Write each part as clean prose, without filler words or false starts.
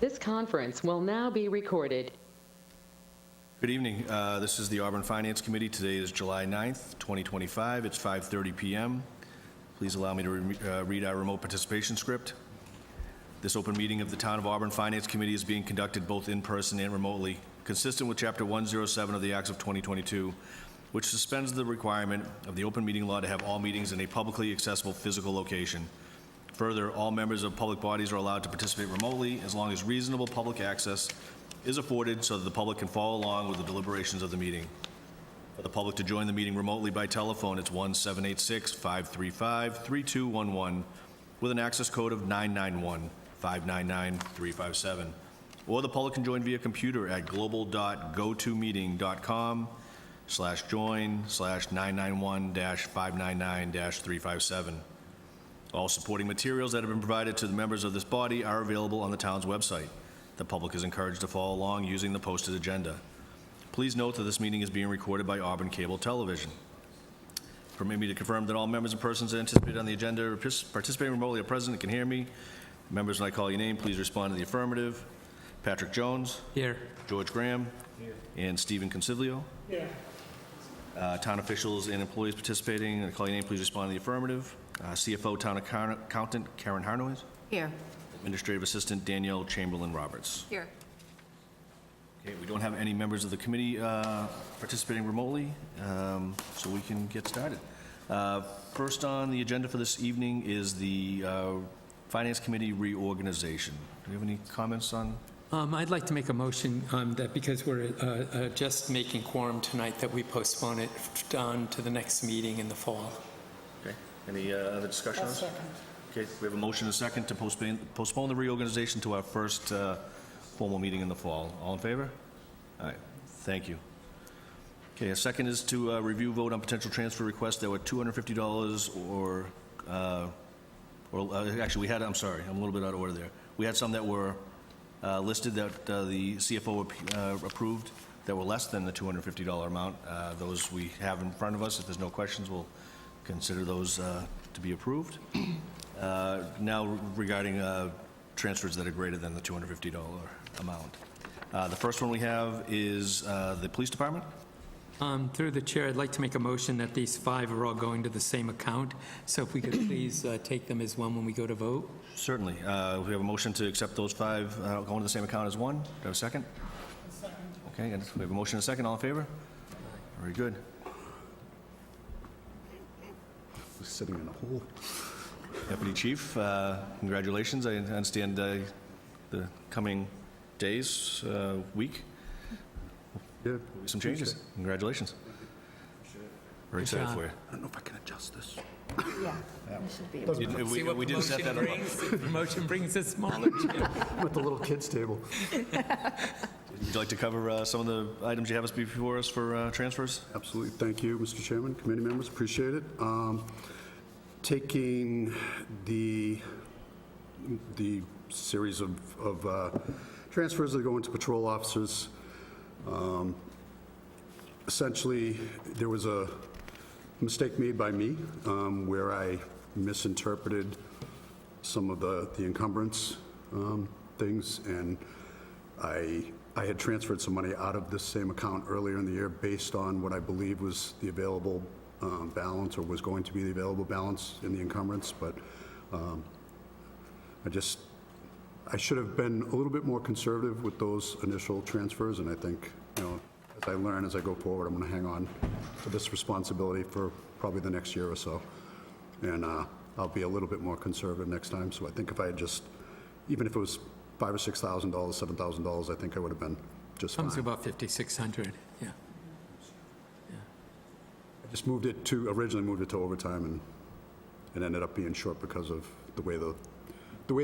This conference will now be recorded. Good evening. This is the Auburn Finance Committee. Today is July 9th, 2025. It's 5:30 p.m. Please allow me to read our remote participation script. This open meeting of the Town of Auburn Finance Committee is being conducted both in person and remotely, consistent with Chapter 107 of the Acts of 2022, which suspends the requirement of the open meeting law to have all meetings in a publicly accessible physical location. Further, all members of public bodies are allowed to participate remotely as long as reasonable public access is afforded so that the public can follow along with the deliberations of the meeting. For the public to join the meeting remotely by telephone, it's 1-786-535-3211 with an access code of 991-599-357. Or the public can join via computer at global.gotomeeting.com/join/991-599-357. All supporting materials that have been provided to the members of this body are available on the town's website. The public is encouraged to follow along using the posted agenda. Please note that this meeting is being recorded by Auburn Cable Television. Permit me to confirm that all members and persons anticipated on the agenda are participating remotely are present and can hear me. Members, when I call your name, please respond to the affirmative. Patrick Jones. Here. George Graham. Here. And Stephen Consiglio. Here. Town officials and employees participating, when I call your name, please respond to the affirmative. CFO Town Accountant Karen Harnois. Here. Administrative Assistant Danielle Chamberlain Roberts. Here. Okay, we don't have any members of the committee participating remotely, so we can get started. First on the agenda for this evening is the Finance Committee reorganization. Do you have any comments on? I'd like to make a motion that because we're just making quorum tonight, that we postpone it on to the next meeting in the fall. Okay. Any other discussion on this? Okay, we have a motion and a second to postpone the reorganization to our first formal meeting in the fall. All in favor? All right, thank you. Okay, a second is to review vote on potential transfer requests that were $250 or actually we had, I'm sorry, I'm a little bit out of order there. We had some that were listed that the CFO approved that were less than the $250 amount. Those we have in front of us. If there's no questions, we'll consider those to be approved. Now regarding transfers that are greater than the $250 amount. The first one we have is the police department. Through the chair, I'd like to make a motion that these 5 are all going to the same account. So if we could please take them as one when we go to vote. Certainly. We have a motion to accept those 5 going to the same account as one. Do I have a second? A second. Okay, and we have a motion and a second. All in favor? Very good. Was sitting in a hole. Deputy Chief, congratulations. I understand the coming days, week, Yeah. some changes. Congratulations. Very excited for you. I don't know if I can adjust this. Yeah, we should be. We didn't set that up. Promotion brings a smaller chair. I'm at the little kids' table. Would you like to cover some of the items you have before us for transfers? Absolutely. Thank you, Mr. Chairman, committee members. Appreciate it. Taking the series of transfers that go into patrol officers, essentially, there was a mistake made by me where I misinterpreted some of the encumbrance things, and I had transferred some money out of this same account earlier in the year based on what I believe was the available balance, or was going to be the available balance in the encumbrance, but I should have been a little bit more conservative with those initial transfers, and I think, as I learn as I go forward, I'm going to hang on to this responsibility for probably the next year or so, and I'll be a little bit more conservative next time. So I think if I had just, even if it was $5,000 or $6,000, $7,000, I think I would have been just fine. Comes to about 5,600. Yeah. Just originally moved it to overtime, and it ended up being short because of the way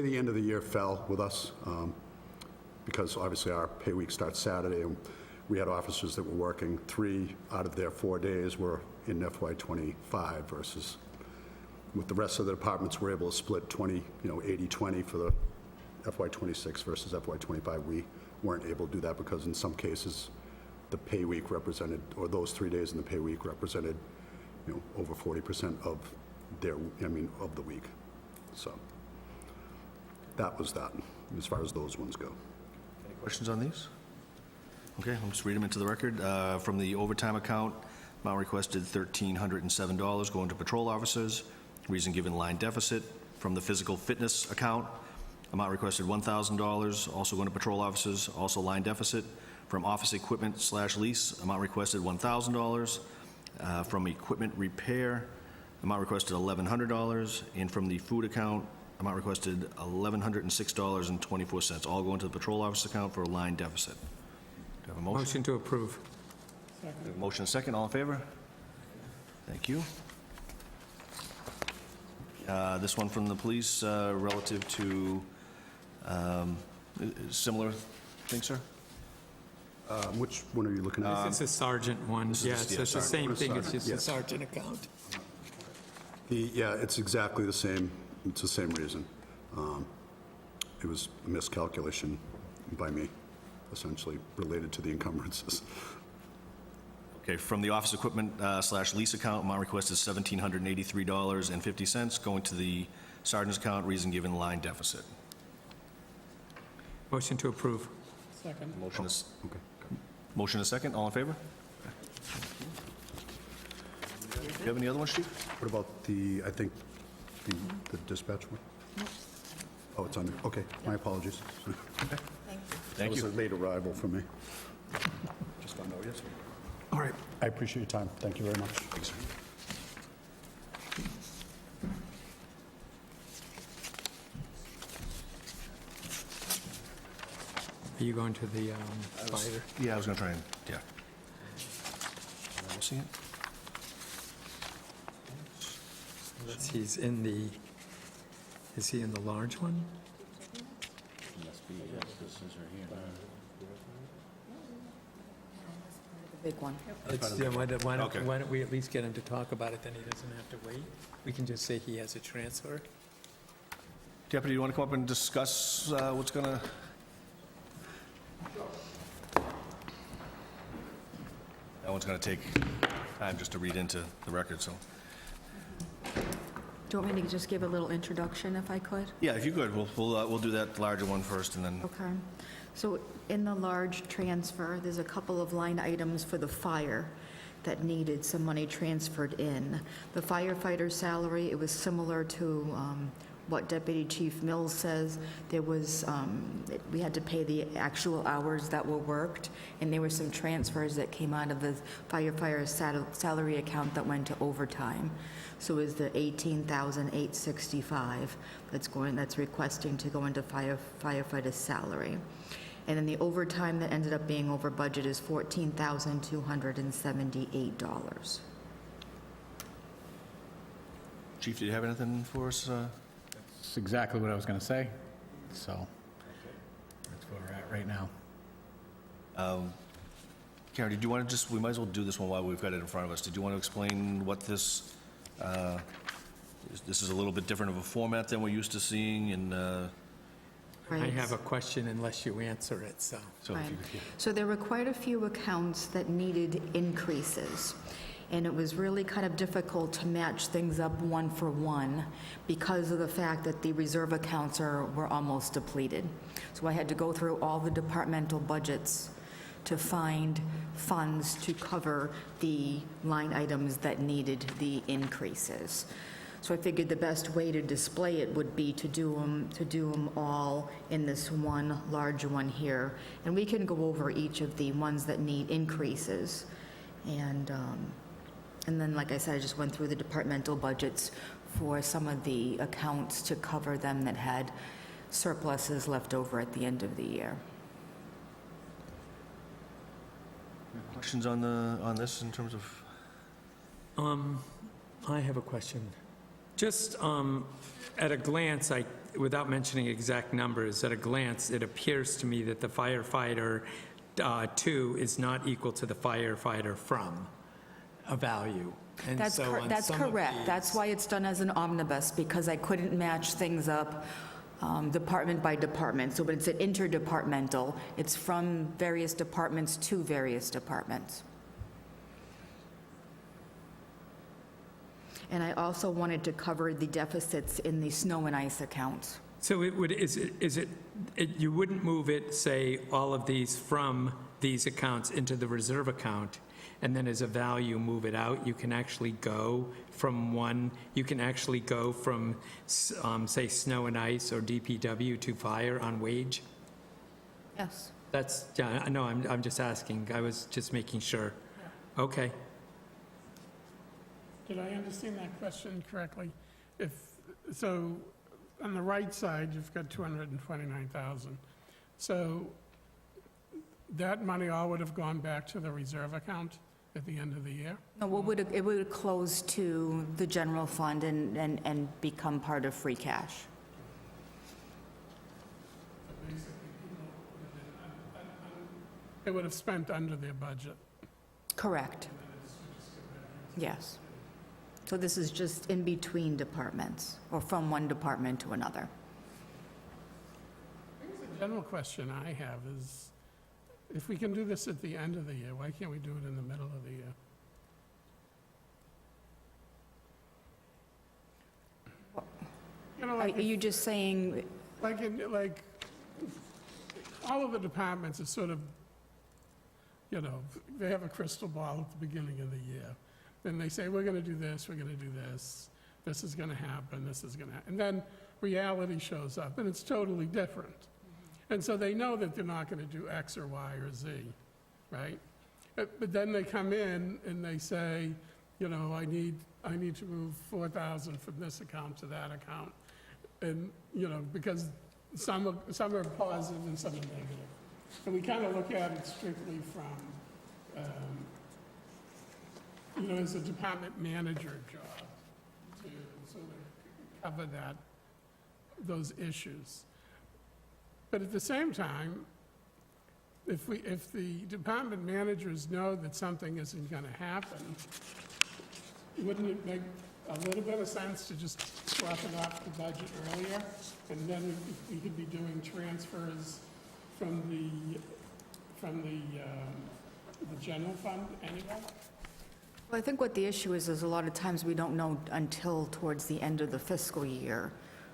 the end of the year fell with us, because obviously our pay week starts Saturday, and we had officers that were working 3 out of their 4 days were in FY25 versus with the rest of the departments, we're able to split 80-20 for the FY26 versus FY25. We weren't able to do that because in some cases the pay week represented, or those 3 days in the pay week represented, over 40% of of the week. So that was that. as far as those ones go. Any questions on these? Okay, I'll just read them into the record. From the overtime account, amount requested $1,307 going to patrol officers. Reason given, line deficit. From the physical fitness account, amount requested $1,000, also going to patrol officers, also line deficit. From office equipment/lease, amount requested $1,000. From equipment repair, amount requested $1,100. And from the food account, amount requested $1,106.24, all going to the patrol office account for a line deficit. Do you have a motion? Motion to approve. We have a motion and a second, all in favor? Thank you. This one from the police relative to similar thing, sir? Which one are you looking at? This is a sergeant one. is Yes, the- it's the same thing, it's just a Yes. sergeant account. Yeah, it's exactly the same. It's the same reason. It was a miscalculation by me, essentially related to the encumbrances. Okay, from the office equipment/lease account, amount requested $1,783.50, going to the sergeant's account, reason given, line deficit. Motion to approve. Motion is, Okay. motion and a second, all in favor? Do you have any other ones, Chief? What about I think, the dispatch one? Oh, it's on there. Okay, my apologies. Thank It was you. a late arrival for me. Just found out yesterday. All right, I appreciate your time. Thank you very much. Thanks, sir. Are you going to the fire? Yeah, I was going to try and, yeah. We'll see it. He's in the, is he in the large one? The big one. Yeah, why Okay. don't we at least get him to talk about it, then he doesn't have to wait? We can just say he has a transfer. Deputy, you want to come up and discuss what's going to... That one's going to take time just to read into the record, so... Do you want me to just give a little introduction, if I could? Yeah, if you could, we'll do that larger one first, and then... Okay. So in the large transfer, there's a couple of line items for the fire that needed some money transferred in. The firefighter's salary, it was similar to what Deputy Chief Mills says. There was, we had to pay the actual hours that were worked, and there were some transfers that came out of the firefighter's salary account that went to overtime. So is the $18,865 that's requesting to go into firefighter's salary. And then the overtime that ended up being over budget is $14,278. Chief, do you have anything for us? That's exactly what I was going to say, so that's where we're at right now. Karen, did you want to just, we might as well do this one while we've got it in front of us. Did you want to explain what this, this is a little bit different of a format than we're used to seeing, and I Right. have a question unless you answer it, so. so if Right. you could... So there were quite a few accounts that needed increases, and it was really kind of difficult to match things up one for one because of the fact that the reserve accounts were almost depleted. So I had to go through all the departmental budgets to find funds to cover the line items that needed the increases. So I figured the best way to display it would be to do them all in this one large one here. And we can go over each of the ones that need increases. And then, like I said, I just went through the departmental budgets for some of the accounts to cover them that had surpluses left over at the end of the year. Questions on this in terms of... I have a question. Just at a glance, without mentioning exact numbers, at a glance, it appears to me that the firefighter 2 is not equal to the firefighter from a value. And That's so on that's some of correct. That's these- why it's done as an omnibus, because I couldn't match things up department by department. So, but it's an interdepartmental. It's from various departments to various departments. And I also wanted to cover the deficits in the snow and ice accounts. So it would, you wouldn't move it, say, all of these from these accounts into the reserve account, and then as a value, move it out? You can actually go from one, you can actually go from, say, snow and ice or DPW to fire on wage? Yes. That's, yeah, I know, I'm just asking, I was just making sure. Okay. Did I understand that question correctly? So, on the right side, you've got 229,000. So, that money all would have gone back to the reserve account at the end of the year? No, it would close to the general fund and become part of free cash. It would have spent under their budget. Correct. Yes. So this is just in between departments, or from one department to another. The general question I have is, if we can do this at the end of the year, why can't we do it in the middle of the year? You know, Are you just saying, like, all of the departments are sort of, you know, they have a crystal ball at the beginning of the year. Then they say, we're gonna do this, we're gonna do this is gonna happen, this is gonna happen. And then reality shows up, and it's totally different. And so they know that they're not gonna do X or Y or Z, right? But then they come in and they say, you know, I need to move 4,000 from this account to that account. And, you know, because some are positive and some are negative. So we kind of look at it strictly from, you know, as a department manager job to sort of cover those issues. But at the same time, if the department managers know that something isn't going to happen, wouldn't it make a little bit of sense to just swap it off the budget earlier? And then we could be doing transfers from the general fund anyway? well, I think what the issue is a lot of times we don't know until towards the end of the fiscal year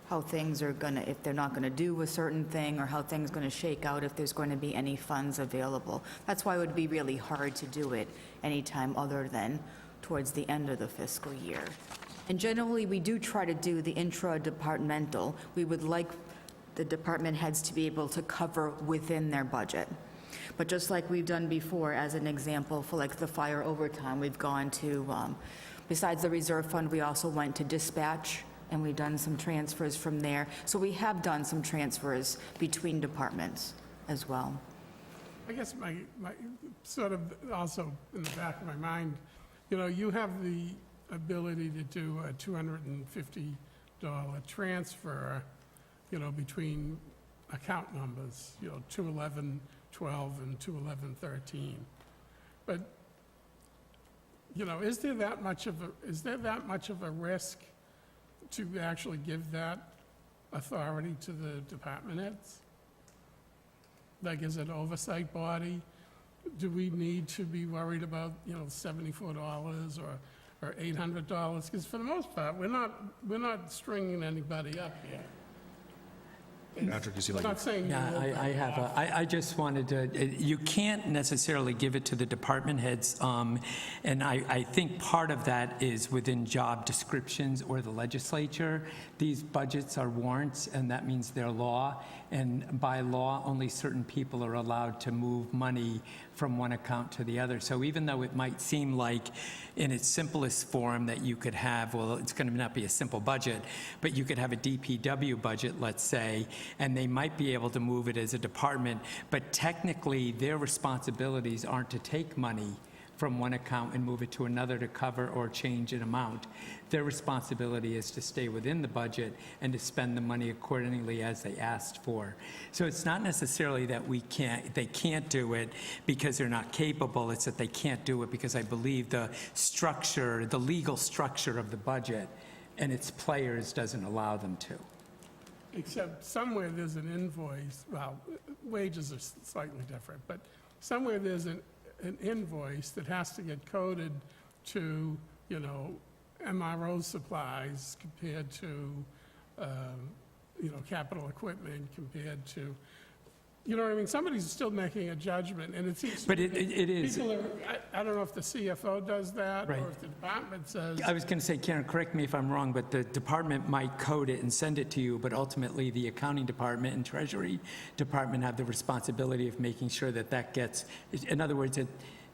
how things are gonna, if they're not gonna do a certain thing, or how things gonna shake out, if there's going to be any funds available. That's why it would be really hard to do it anytime other than towards the end of the fiscal year. And generally, we do try to do the intra-departmental. We would like the department heads to be able to cover within their budget. But just like we've done before, as an example, for like the fire overtime, we've gone to, besides the reserve fund, we also went to dispatch, and we've done some transfers from there. So we have done some transfers between departments as well. I guess my sort of also in the back of my mind, you know, you have the ability to do a $250 transfer, you know, between account numbers, you know, 21112 and 21113. But, you know, is there that much of a risk to actually give that authority to the department heads? Like, as an oversight body, do we need to be worried about, you know, $74 or $800? Because for the most part, we're not stringing anybody up here. Patrick, you seem I'm like, not saying. Yeah, you will, I have, I just wanted to, you can't necessarily give it to the department heads, and I think part of that is within job descriptions or the legislature. These budgets are warrants, and that means they're law, and by law, only certain people are allowed to move money from one account to the other. So even though it might seem like in its simplest form that you could have, well, it's going to not be a simple budget, but you could have a DPW budget, let's say, and they might be able to move it as a department, but technically their responsibilities aren't to take money from one account and move it to another to cover or change an amount. Their responsibility is to stay within the budget and to spend the money accordingly as they asked for. So it's not necessarily that they can't do it because they're not capable, it's that they can't do it because I believe the structure, the legal structure of the budget and its players doesn't allow them to. Except somewhere there's an invoice, well, wages are slightly different, but somewhere there's an invoice that has to get coded to, you know, MRO supplies compared to, capital equipment compared to, you know what I mean? Somebody's still making a judgment, and it seems. But it is. People are, I don't know if the CFO does that, Right. or if the department says. I was going to say, Karen, correct me if I'm wrong, but the department might code it and send it to you, but ultimately the accounting department and treasury department have the responsibility of making sure that that gets, in other words,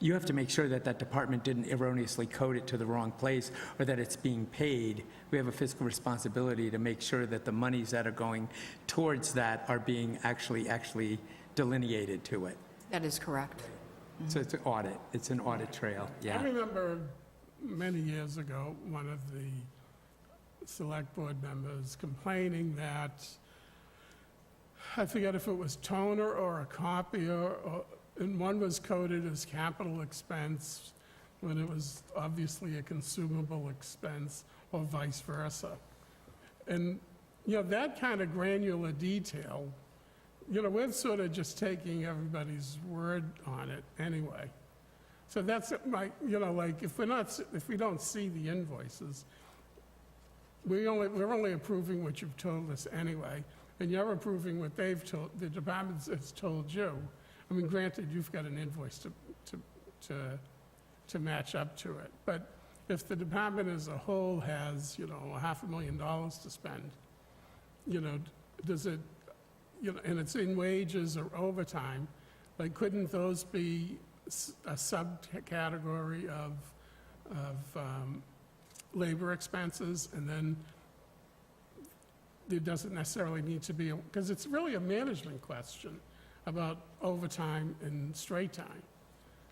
you have to make sure that that department didn't erroneously code it to the wrong place or that it's being paid. We have a fiscal responsibility to make sure that the monies that are going towards that are being actually delineated to it. That is correct. So it's an audit. It's an audit trail, I yeah. remember many years ago, one of the select board members complaining that, I forget if it was toner or a copier, and one was coded as capital expense when it was obviously a consumable expense, or vice versa. And, that kind of granular detail, we're sort of just taking everybody's word on it anyway. So that's my, like, if we don't see the invoices, we're only approving what you've told us anyway, and you're approving what the department has told you. I mean, granted, you've got an invoice to match up to it, but if the department as a whole has, $500,000 to spend, does it, and it's in wages or overtime, like, couldn't those be a subcategory of labor expenses, and then there doesn't necessarily need to be, because it's really a management question about overtime and straight time,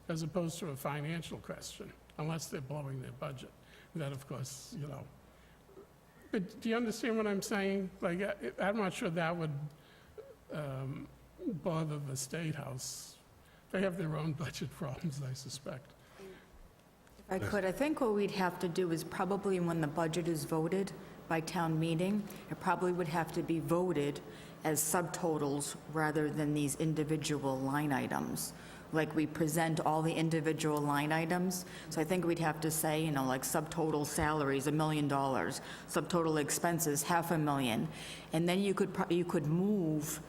as opposed to a financial question, unless they're blowing their budget. That, of course, But do you understand what I'm saying? Like, I'm not sure that would bother the State House. They have their own budget problems, I suspect. If I could, I think what we'd have to do is probably when the budget is voted by town meeting, it probably would have to be voted as subtotals rather than these individual line items. Like, we present all the individual line items, so I think we'd have to say, like, subtotal salaries, $1 million, subtotal expenses, $500,000, and then you could move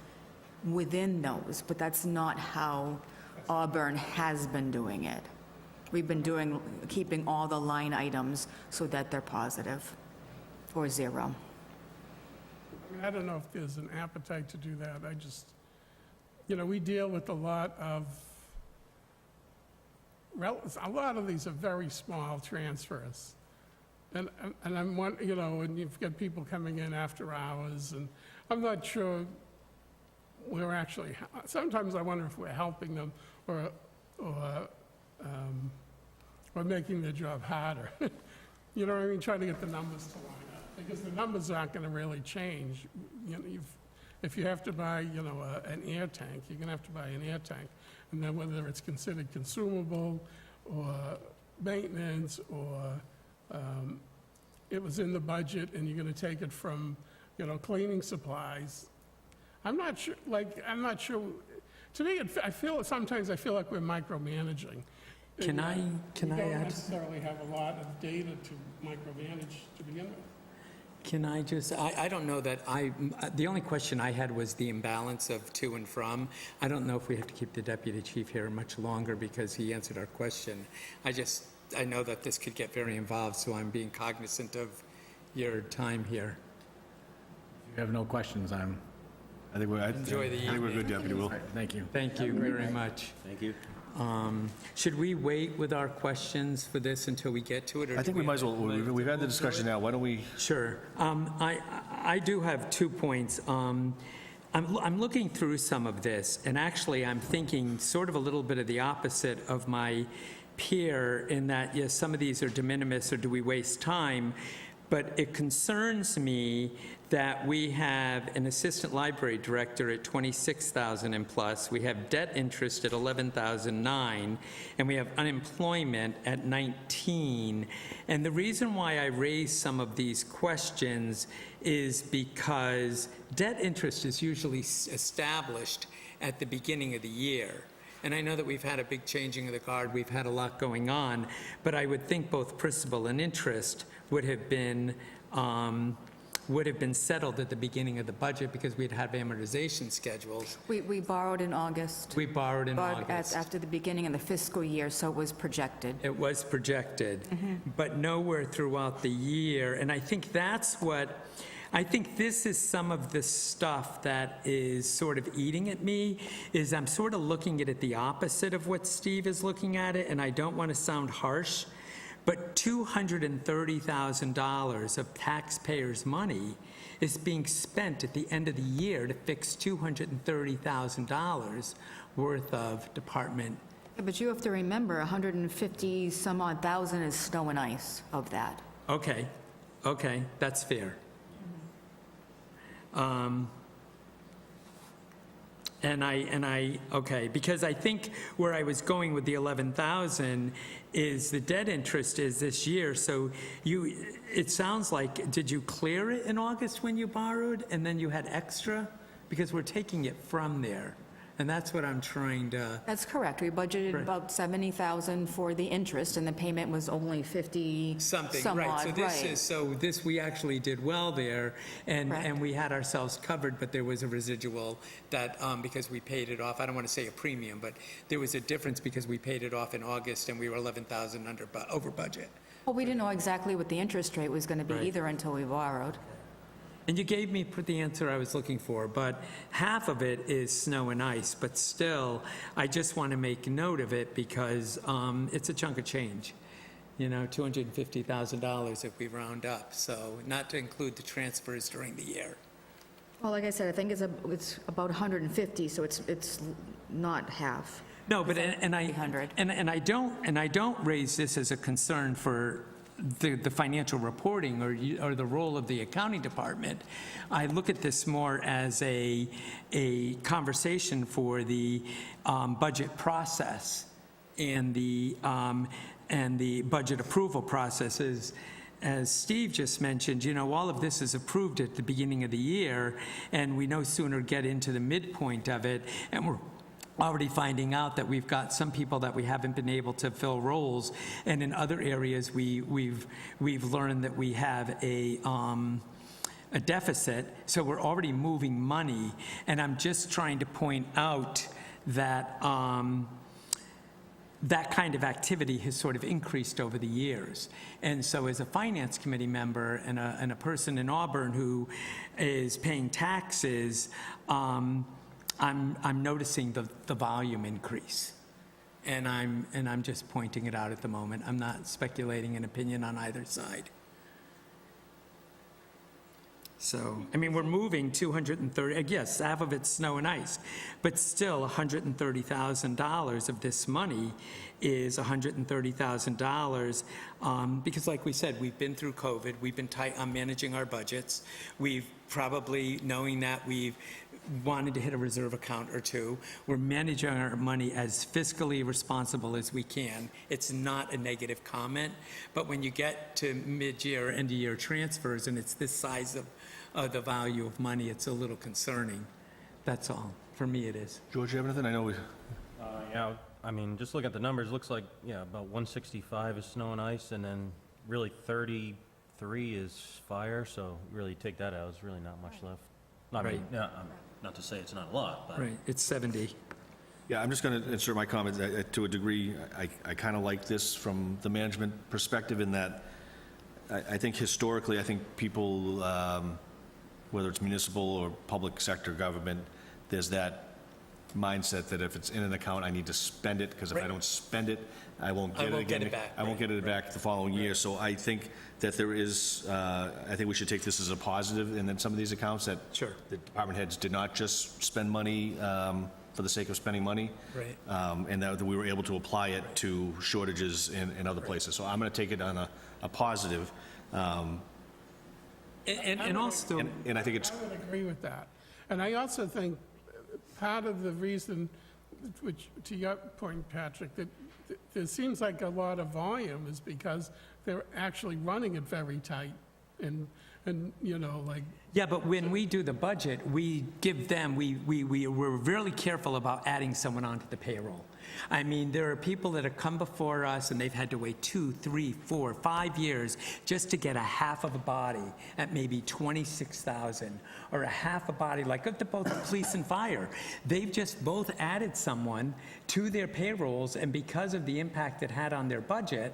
within those, but that's not how Auburn has been doing it. We've been keeping all the line items so that they're positive or zero. I mean, I don't know if there's an appetite to do that. I just, we deal with a lot of these are very small transfers. And I'm one, and you've got people coming in after hours, and I'm not sure we're actually, sometimes I wonder if we're helping them or making their job harder. You know what I mean? Trying to get the numbers to line up, because the numbers aren't going to really change. If you have to buy, an air tank, you're going to have to buy an air tank. And then whether it's considered consumable or maintenance or it was in the budget and you're going to take it from, cleaning supplies. I'm not sure, to me, sometimes I feel like we're micromanaging. Can I You don't add? necessarily have a lot of data to micromanage to begin with. Can I just, I don't know that the only question I had was the imbalance of to and from. I don't know if we have to keep the deputy chief here much longer because he answered our question. I know that this could get very involved, so I'm being cognizant of your time here. If you have no questions, I think we're good, Deputy Will. thank you. Thank you very much. Thank you. Should we wait with our questions for this until we get to it? Or I think we might as well, we've had the discussion now, why don't we, Sure. I do have 2 points. I'm looking through some of this, and actually I'm thinking sort of a little bit of the opposite of my peer in that, yes, some of these are de minimis or do we waste time, but it concerns me that we have an assistant library director at $26,000 and plus, we have debt interest at $11,009, and we have unemployment at $19. And the reason why I raise some of these questions is because debt interest is usually established at the beginning of the year. And I know that we've had a big changing of the guard, we've had a lot going on, but I would think both principal and interest would have been would have been settled at the beginning of the budget because we'd have amortization schedules. We borrowed in August. We borrowed in August. After the beginning of the fiscal year, so it was projected. It was projected, but nowhere throughout the year. And I think that's what, I think this is some of the stuff that is sort of eating at me, is I'm sort of looking at it the opposite of what Steve is looking at it, and I don't want to sound harsh, but $230,000 of taxpayers' money is being spent at the end of the year to fix $230,000 worth of department. Yeah, but you have to remember, 150 some odd thousand is snow and ice of that. Okay, that's fair. Because I think where I was going with the 11,000 is the debt interest is this year, so it sounds like, did you clear it in August when you borrowed, and then you had extra? Because we're taking it from there, and that's what I'm trying to, That's correct. We budgeted Right. about 70,000 for the interest, and the payment was only 50 something, some right, odd, we actually did well there, and Correct. we had ourselves covered, but there was a residual that, because we paid it off, I don't want to say a premium, but there was a difference because we paid it off in August, and we were 11,000 over budget. Well, we didn't know exactly what the interest rate was going to be Right. either until we borrowed. And you gave me the answer I was looking for, but half of it is snow and ice, but still, I just want to make note of it because it's a chunk of change, $250,000 if we round up, so not to include the transfers during the year. Well, like I said, I think it's about 150, so it's not half. No, but, and I 300. and I don't raise this as a concern for the financial reporting or the role of the accounting department. I look at this more as a conversation for the budget process and the budget approval processes. As Steve just mentioned, all of this is approved at the beginning of the year, and we no sooner get into the midpoint of it, and we're already finding out that we've got some people that we haven't been able to fill roles, and in other areas we've learned that we have a deficit, so we're already moving money, and I'm just trying to point out that that kind of activity has sort of increased over the years. And so as a finance committee member and a person in Auburn who is paying taxes, I'm noticing the volume increase, and I'm just pointing it out at the moment. I'm not speculating an opinion on either side. So, we're moving 230, yes, half of it's snow and ice, but still $130,000 of this money is $130,000 because like we said, we've been through COVID, we've been tight on managing our budgets, we've probably, knowing that we've wanted to hit a reserve account or two, we're managing our money as fiscally responsible as we can. It's not a negative comment, but when you get to mid-year, end-of-year transfers and it's this size of the value of money, it's a little concerning. That's all. For me, it is. George, you have anything? I know we... Yeah, just look at the numbers, looks like, about 165 is snow and ice, and then really 33 is fire, so really take that out, there's really not much left. Right. Not to say it's not a lot, but. Right, it's 70. Yeah, I'm just going to insert my comment. To a degree, I kind of like this from the management perspective in that I think historically, I think people, whether it's municipal or public sector government, there's that mindset that if it's in an account, I need to spend it, because if I don't spend it, I won't get it again. I won't get it back the following year. So I think that there is, I think we should take this as a positive, and then some of these accounts that Sure. the department heads did not just spend money for the sake of spending money. Right. And that we were able to apply it to shortages in other places. So I'm going to take it on a positive. And also, And I think it's, I would agree with that. And I also think part of the reason, which, to your point, Patrick, that there seems like a lot of volume is because they're actually running it very tight and, you know, like, Yeah, but when we do the budget, we give them, we're really careful about adding someone onto the payroll. I mean, there are people that have come before us and they've had to wait 2, 3, 4, 5 years just to get a half of a body at maybe 26,000, or a half a body like up to both police and fire. They've just both added someone to their payrolls, and because of the impact it had on their budget,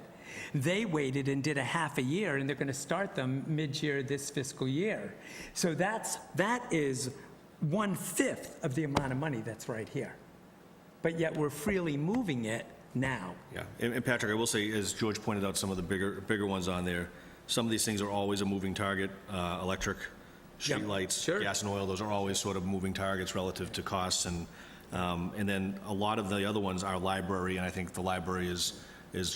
they waited and did a half a year, and they're going to start them mid-year this fiscal year. So that is 1/5 of the amount of money that's right here. But yet we're freely moving it now. Yeah, and Patrick, I will say, as George pointed out, some of the bigger ones on there, some of these things are always a moving target. Electric, Yep, streetlights, sure. gas and oil, those are always sort of moving targets relative to costs. And then a lot of the other ones are library, and I think the library is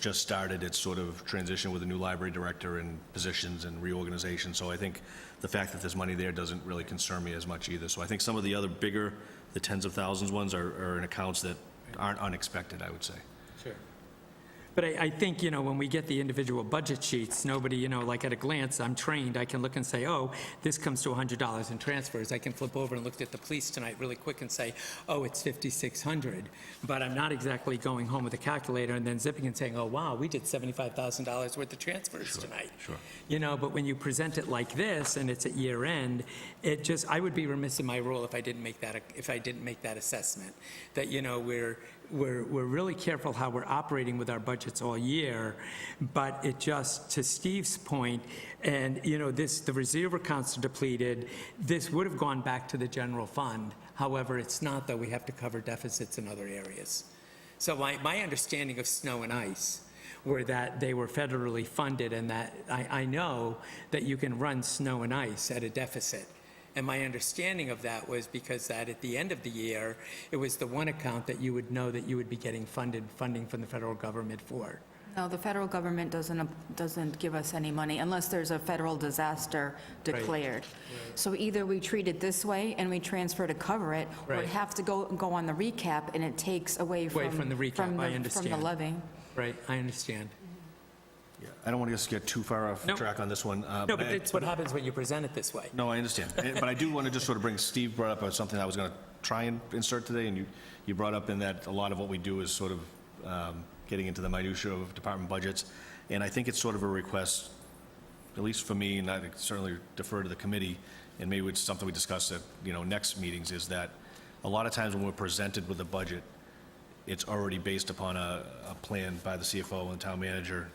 just started its sort of transition with a new library director and positions and reorganization. So I think the fact that there's money there doesn't really concern me as much either. So I think some of the other bigger, the tens of thousands ones are in accounts that aren't unexpected, I would say. Sure. But I think, you know, when we get the individual budget sheets, nobody, you know, like at a glance, I'm trained, I can look and say, oh, this comes to $100 in transfers. I can flip over and look at the police tonight really quick and say, oh, it's $5,600. But I'm not exactly going home with a calculator and then zipping and saying, oh, wow, we did $75,000 worth of transfers tonight. Sure. You know, but when you present it like this and it's at year end, it just, I would be remiss in my role if I didn't make that assessment. That, you know, we're really careful how we're operating with our budgets all year, but it just, to Steve's point, and, you know, the reserve accounts are depleted, this would have gone back to the general fund. However, it's not, though. We have to cover deficits in other areas. So my understanding of snow and ice were that they were federally funded, and that I know that you can run snow and ice at a deficit. And my understanding of that was because that at the end of the year, it was the one account that you would know that you would be getting funding from the federal government for. No, the federal government doesn't give us any money unless there's a federal disaster declared. So either we treat it this way and we transfer to cover it, or Right. it have to go on the recap, and it takes away from the recap, from I the understand. levy. Right, I understand. I don't want to get too far off No. track on this one. No, but it's what happens when you present it this way. No, I understand. But I do want to just sort of bring, Steve brought up something I was going to try and insert today, and you brought up in that a lot of what we do is sort of getting into the minutia of department budgets. And I think it's sort of a request, at least for me, and I certainly defer to the committee, and maybe it's something we discuss at, you know, next meetings, is that a lot of times when we're presented with a budget, it's already based upon a plan by the CFO and the town manager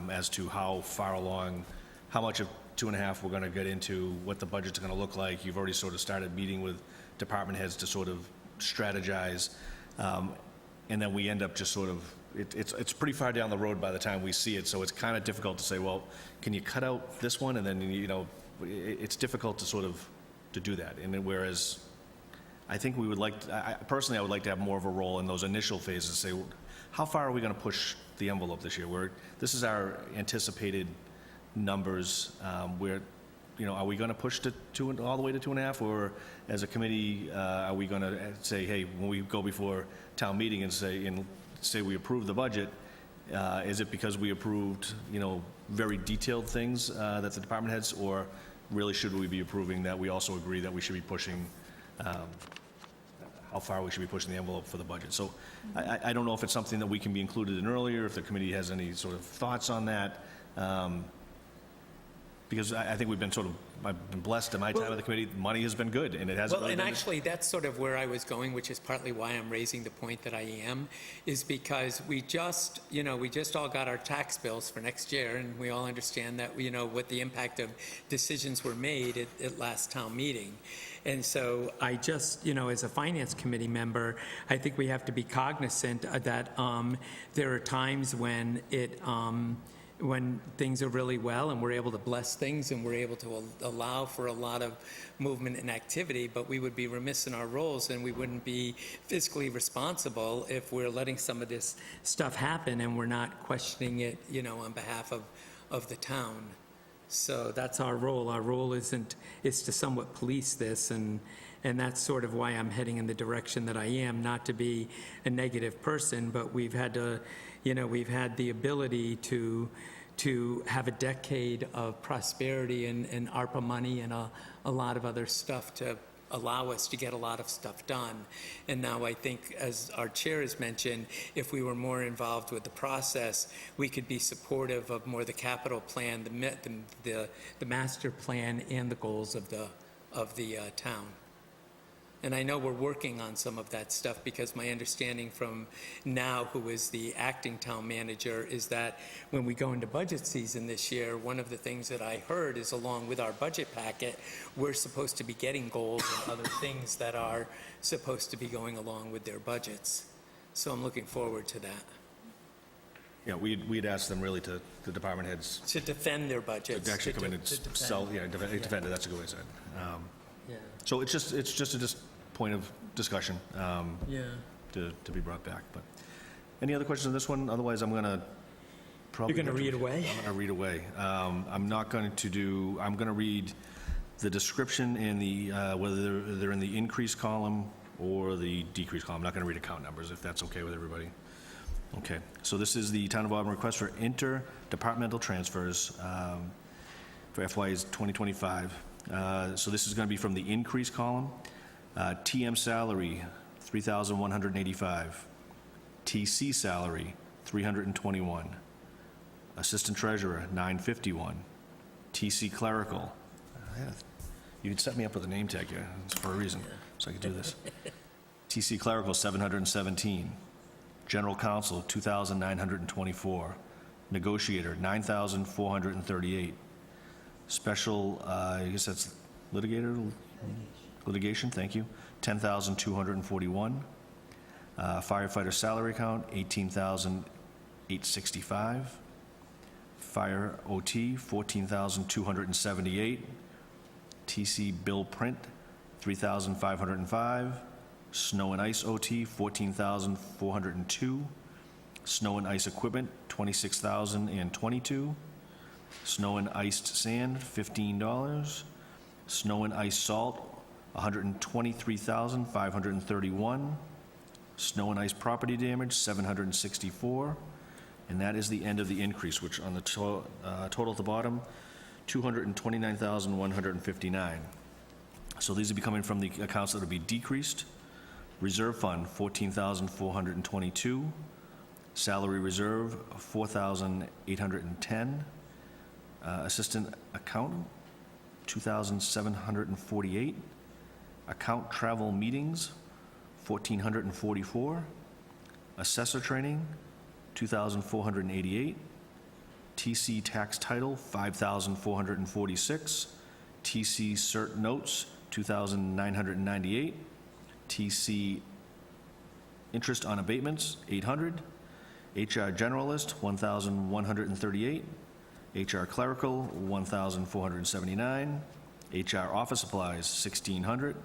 as to how far along, how much of 2.5 we're going to get into, what the budget's going to look like. You've already sort of started meeting with department heads to sort of strategize, and then we end up just sort of, it's pretty far down the road by the time we see it, so it's kind of difficult to say, well, can you cut out this one? And then, you know, it's difficult to sort of, to do that. And then whereas I think we would like, personally, I would like to have more of a role in those initial phases, say, how far are we going to push the envelope this year? This is our anticipated numbers, where, you know, are we going to push to all the way to 2.5, or as a committee, are we going to say, hey, when we go before town meeting and say we approve the budget, is it because we approved, you know, very detailed things that the department heads, or really should we be approving that we also agree that we should be pushing, how far we should be pushing the envelope for the budget? So I don't know if it's something that we can be included in earlier, if the committee has any sort of thoughts on that. Because I think we've been I've been blessed in my time at the committee, money has been good, and it hasn't Well, really and been. actually, that's sort of where I was going, which is partly why I'm raising the point that I am, is because we just all got our tax bills for next year, and we all understand that, you know, what the impact of decisions were made at last town meeting. And so I just, you know, as a finance committee member, I think we have to be cognizant that there are times when when things are really well and we're able to bless things and we're able to allow for a lot of movement and activity, but we would be remiss in our roles and we wouldn't be fiscally responsible if we're letting some of this stuff happen and we're not questioning it, you know, on behalf of the town. So that's our role. Our role is to somewhat police this, and that's sort of why I'm heading in the direction that I am, not to be a negative person, but we've had to, you know, we've had the ability to to have a decade of prosperity and ARPA money and a lot of other stuff to allow us to get a lot of stuff done. And now I think, as our chair has mentioned, if we were more involved with the process, we could be supportive of more the capital plan, the master plan, and the goals of the town. And I know we're working on some of that stuff, because my understanding from Now, who is the acting town manager, is that when we go into budget season this year, one of the things that I heard is, along with our budget packet, we're supposed to be getting goals and other things that are supposed to be going along with their budgets. So I'm looking forward to that, Yeah, we'd asked them really to, the department heads, to defend their budgets. to actually come in and to defend. sell, defend it, that's a good way to say it. Yeah, So it's just a point of discussion yeah. to be brought back, but any other questions on this one? Otherwise, I'm gonna probably... You're gonna read away? I'm gonna read away. I'm not going to do, I'm gonna read the description in the, whether they're in the increase column or the decrease column. I'm not gonna read account numbers, if that's okay with everybody. Okay, so this is the Town of Auburn request for interdepartmental transfers for FY 2025. So this is going to be from the increase column. TM salary, $3,185. TC salary, $321. Assistant treasurer, $951. TC clerical. You could set me up with a name tag here. It's for a reason, so I could do this. TC clerical, $717. General counsel, $2,924. Negotiator, $9,438. Special, I guess that's litigation, thank you, $10,241. Firefighter salary account, $18,865. Fire OT, $14,278. TC bill print, $3,505. Snow and ice OT, $14,402. Snow and ice equipment, $26,022. Snow and iced sand, $15. Snow and ice salt, $123,531. Snow and ice property damage, $764. And that is the end of the increase, which on the total at the bottom, $229,159. So these will be coming from the accounts that will be decreased. Reserve fund, $14,422. Salary reserve, $4,810. Assistant accountant, $2,748. Account travel meetings, $1,444. Assessor training, $2,488. TC tax title, $5,446. TC cert notes, $2,998. TC interest on abatements, $800. HR generalist, $1,138. HR clerical, $1,479. HR office supplies, $1,600.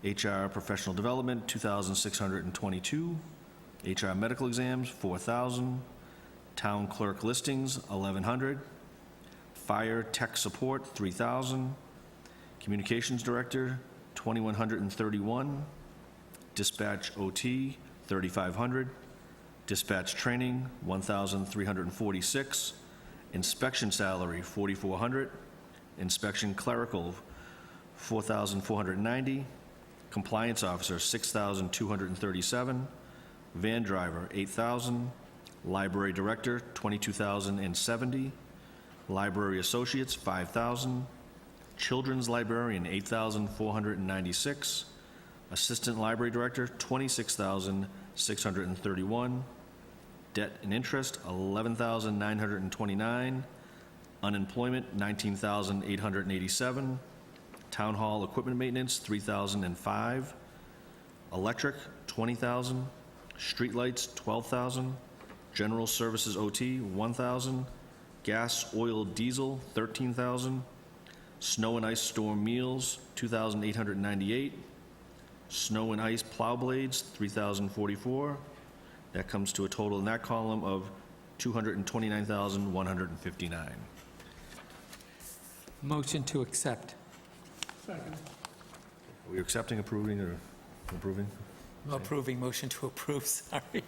HR professional development, $2,622. HR medical exams, $4,000. Town clerk listings, $1,100. Fire tech support, $3,000. Communications director, $2,131. Dispatch OT, $3,500. Dispatch training, $1,346. Inspection salary, $4,400. Inspection clerical, $4,490. Compliance officer, $6,237. Van driver, $8,000. Library director, $22,070. Library associates, $5,000. Children's librarian, $8,496. Assistant library director, $26,631. Debt and interest, $11,929. Unemployment, $19,887. Town hall equipment maintenance, $3,005. Electric, $20,000. Streetlights, $12,000. General services OT, $1,000. Gas, oil, diesel, $13,000. Snow and ice storm meals, $2,898. Snow and ice plow blades, $3,044. That comes to a total in that column of $229,159. Motion to accept. Second. Are we accepting, approving, or approving? Approving, motion to approve, sorry.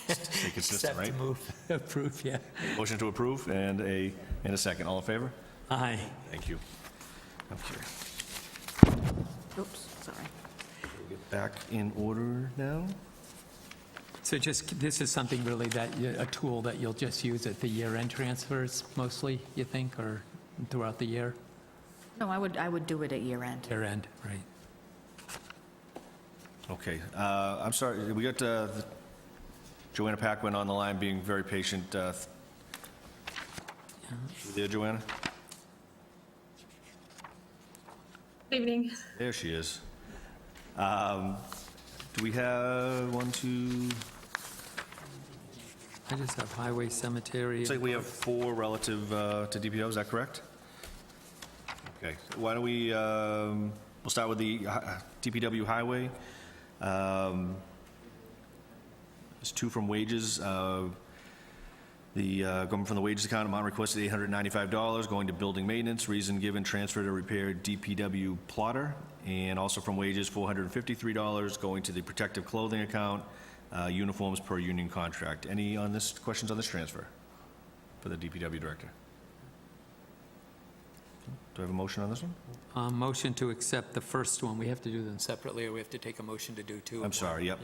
Stay consistent, right? Accept, move, approve, yeah. Motion to approve and a second. All in favor? Aye. Thank you. Okay. Oops, sorry. Get back in order now. So just, this is something really that, a tool that you'll just use at the year-end transfers mostly, you think, or throughout the year? No, I would do it at year end. Year-end, right. Okay, I'm sorry, we got Joanna Paquin on the line being very patient. You there, Joanna? Good evening. There she is. Do we have one, two? I just have highway, cemetery. Looks like we have 4 relative to DPW, is that correct? Okay, why don't we, we'll start with the DPW highway. There's 2 from wages. Going from the wages account, amount requested $895, going to building maintenance, reason given, transfer to repair DPW plotter, and also from wages, $453, going to the protective clothing account, uniforms per union contract. Any on this, questions on this transfer for the DPW director? Do I have a motion on this one? Motion to accept the first one. We have to do them separately, or we have to take a motion to do 2? I'm sorry, yep.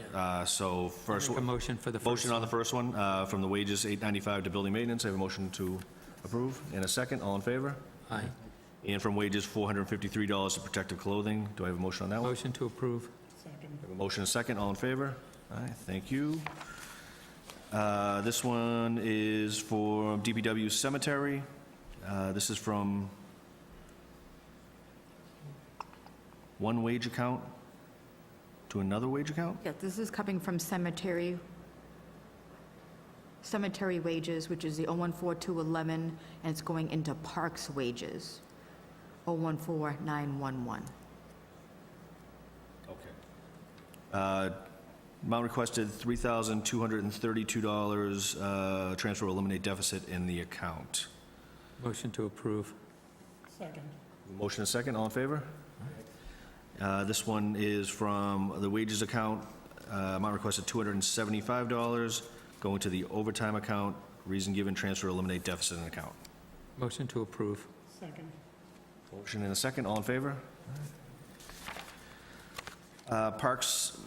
So first, Make a motion for the first motion on the one. first one, from the wages, $895 to building maintenance. I have a motion to approve. And a second, all in favor? Aye. And from wages, $453 to protective clothing. Do I have a motion on that one? Motion to approve. I have a motion and a second, all in favor? Aye, thank you. This one is for DPW Cemetery. This is from one wage account to another wage account? Yeah, this is coming from cemetery wages, which is the 014211, and it's going into parks wages, 014911. Okay. Amount requested, $3,232, transfer will eliminate deficit in the account. Motion to approve. Second. Motion and second, all in favor? This one is from the wages account, amount requested $275, going to the overtime account, reason given, transfer eliminate deficit in account. Motion to approve. Second. Motion and a second, all in favor? Parks,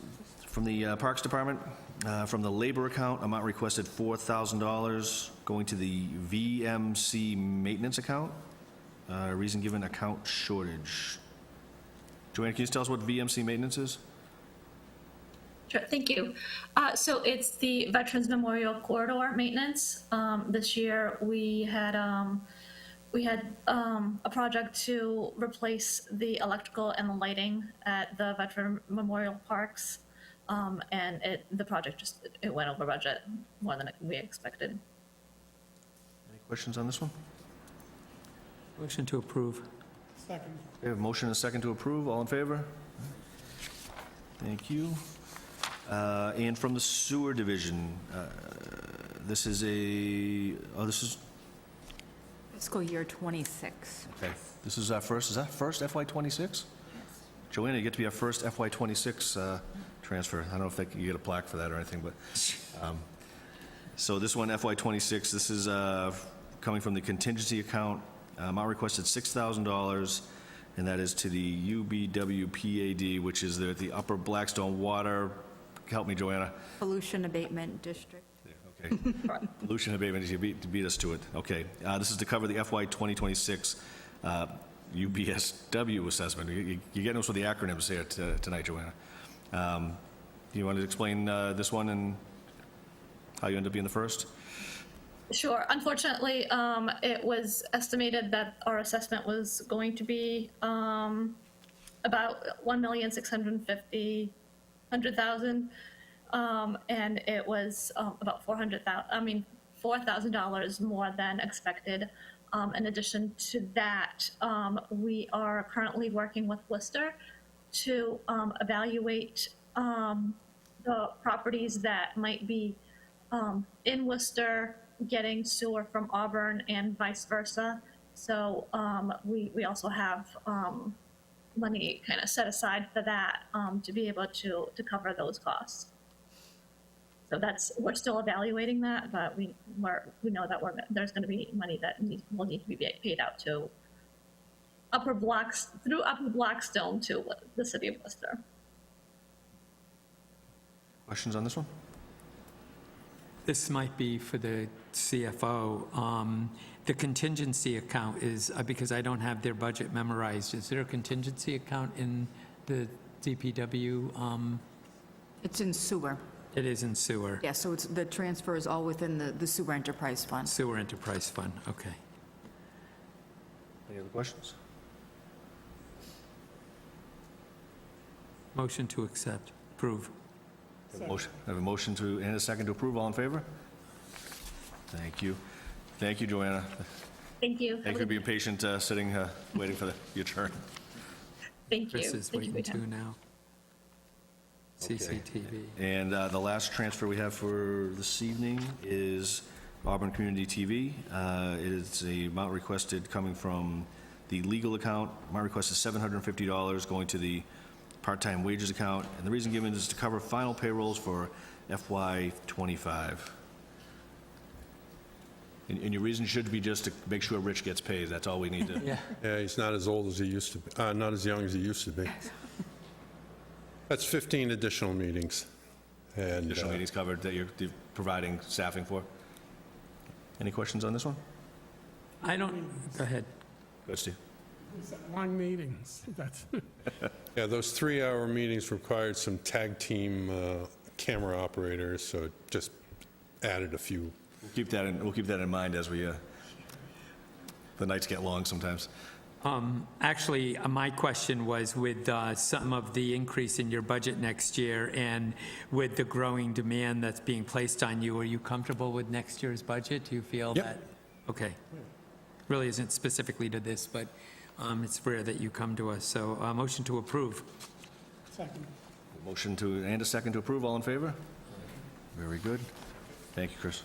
from the Parks Department, from the labor account, amount requested $4,000, going to the VMC maintenance account, reason given, account shortage. Joanna, can you tell us what VMC maintenance is? Sure, thank you. So it's the Veterans Memorial Corridor maintenance. This year, we had a project to replace the electrical and the lighting at the Veteran Memorial Parks. And the project it went over budget more than we expected. Any questions on this one? Motion to approve. Second. We have a motion and a second to approve. All in favor? Thank you. And from the sewer division, this is this is, Fiscal year '26. okay, this is our first, is that first FY '26? Joanna, you get to be our first FY '26 transfer. I don't know if you get a plaque for that or anything, but, so this one, FY '26, this is coming from the contingency account. Amount requested $6,000, and that is to the UBWPAD, which is the Upper Blackstone Water, help me, Joanna. Pollution Abatement District. Okay. Pollution abatement, you beat us to it. Okay. This is to cover the FY 2026 UBSW assessment. You're getting us with the acronyms here tonight, Joanna. Do you want to explain this one and how you end up being the first? Sure. Unfortunately, it was estimated that our assessment was going to be about $1,650,000, and it was about $4,000 more than expected. In addition to that, we are currently working with Worcester to evaluate the properties that might be in Worcester getting sewer from Auburn and vice versa. So we also have money kind of set aside for that, to be able to cover those costs. So we're still evaluating that, but we know that there's going to be money that will need to be paid out to through Upper Blackstone to the city of Worcester. Questions on this one? This might be for the CFO. The contingency account is, because I don't have their budget memorized, is there a contingency account in the DPW? It's in sewer. It is in sewer. Yeah, so the transfer is all within the sewer enterprise fund. Sewer enterprise fund, okay. Any other questions? Motion to accept, approve. I have a motion and a second to approve. All in favor? Thank you. Thank you, Joanna. Thank you. Thank you for being patient, sitting, waiting for your turn. Thank you. Chris is Thank you for waiting your too time. now. CCTV. And the last transfer we have for this evening is Auburn Community TV. It is a amount requested coming from the legal account. Amount request is $750 going to the part-time wages account. And the reason given is to cover final payrolls for FY '25. And your reason should be just to make sure Rich gets paid. That's all we need to. Yeah. Yeah, he's not as old as he used to be, not as young as he used to be. That's 15 additional meetings. And Additional meetings covered that you're providing staffing for. Any questions on this one? I don't, go ahead. Go, Steve. Long meetings, that's, yeah, those 3-hour meetings required some tag team camera operators, so it just added a few. We'll keep that in mind as we, the nights get long sometimes. Actually, my question was with some of the increase in your budget next year and with the growing demand that's being placed on you, are you comfortable with next year's budget? Do you feel Yep. that? Okay. Really isn't specifically to this, but it's rare that you come to us. So motion to approve. second. Motion to, and a second to approve. All in favor? Very good. Thank you, Chris.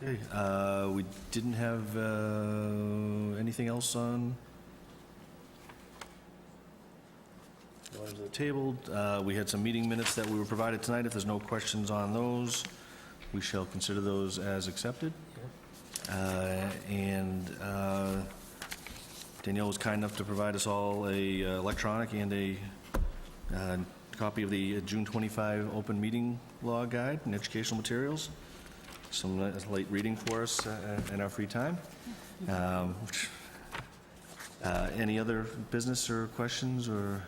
Okay, we didn't have anything else on items that are tabled. We had some meeting minutes that we were provided tonight. If there's no questions on those, we shall consider those as accepted. And Danielle was kind enough to provide us all a electronic and a copy of the June 25 open meeting law guide and educational materials. Some light reading for us in our free time. Any other business or questions or?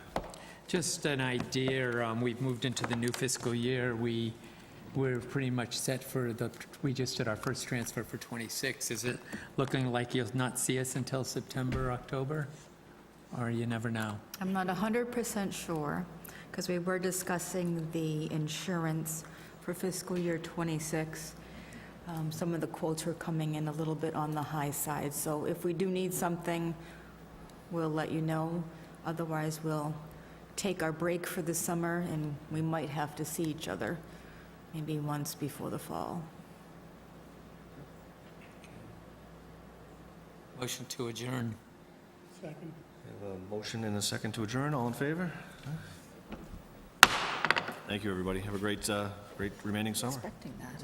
Just an idea, we've moved into the new fiscal year. We're pretty much set for we just did our first transfer for '26. Is it looking like you'll not see us until September, October? Or you never know? I'm not 100% sure, because we were discussing the insurance for fiscal year '26. Some of the quotes are coming in a little bit on the high side, so if we do need something, we'll let you know. Otherwise, we'll take our break for the summer, and we might have to see each other maybe once before the fall. Motion to adjourn. Second. We have a motion and a second to adjourn. All in favor? Thank you, everybody. Have a great remaining summer. Expecting that.